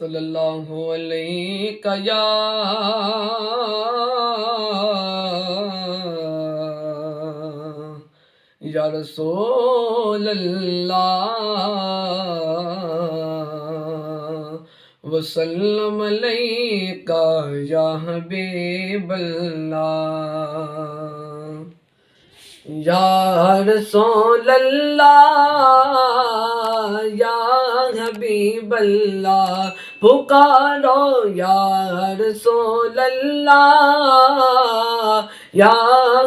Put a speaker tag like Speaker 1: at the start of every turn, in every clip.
Speaker 1: صلی اللہ علیہ یا رسول اللہ، وسلم علیکہ یا حبیب اللہ، یا رسول اللہ یا حبیب اللہ، پکارو یا رسول اللہ یا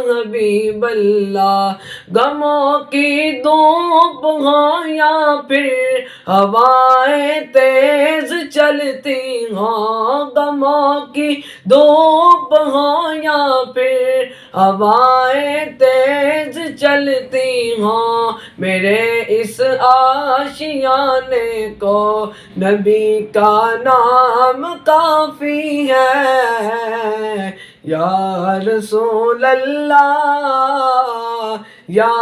Speaker 1: حبیب اللہ، غموں کی دھوپ ہو یا پھر ہوائیں تیز چلتی ہوں، غموں کی دھوپ ہو یا پھر ہوائیں تیز چلتی ہوں، میرے اس آشیانے کو نبی کا نام کافی ہے، یا رسول اللہ یا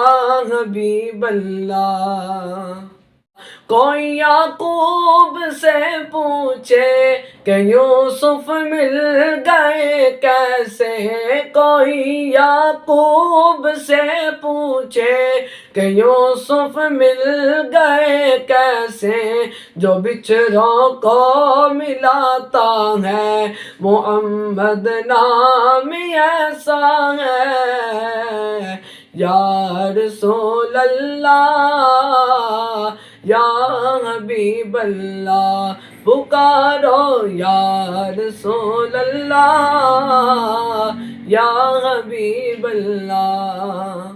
Speaker 1: حبیب اللہ۔ کوئی یعقوب سے پوچھے کہ یوسف مل گئے کیسے، کوئی یعقوب سے پوچھے کہ یوسف مل گئے کیسے، جو بچھڑوں کو ملاتا ہے محمد نام ایسا ہے، یا رسول اللہ یا حبیب اللہ، پکارو یا رسول اللہ یا حبیب اللہ۔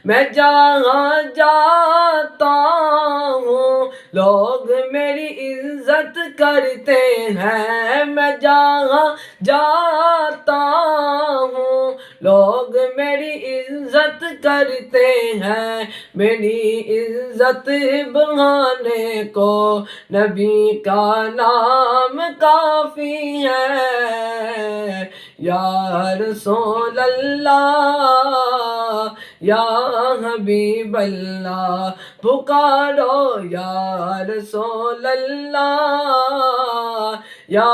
Speaker 1: میں جہاں جاتا ہوں لوگ میری عزت کرتے ہیں، میں جہاں جاتا ہوں لوگ میری عزت کرتے ہیں، میری عزت بڑھانے کو نبی کا نام کافی ہے، یا رسول اللہ یا حبیب اللہ، پکارو یا رسول اللہ یا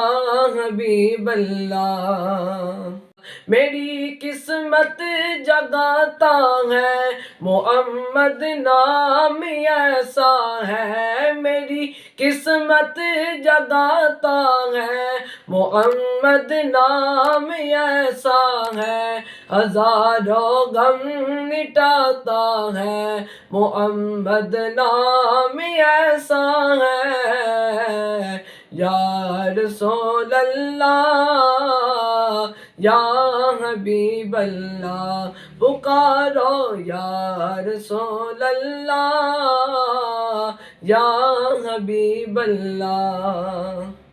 Speaker 1: حبیب اللہ۔ میری قسمت جگاتا ہے محمد نام ایسا ہے، میری قسمت جگاتا ہے محمد نام ایسا ہے، ہزاروں غم مٹاتا ہے محمد نام ایسا ہے، یا رسول اللہ یا حبیب اللہ، پکارو یا رسول اللہ یا حبیب اللہ۔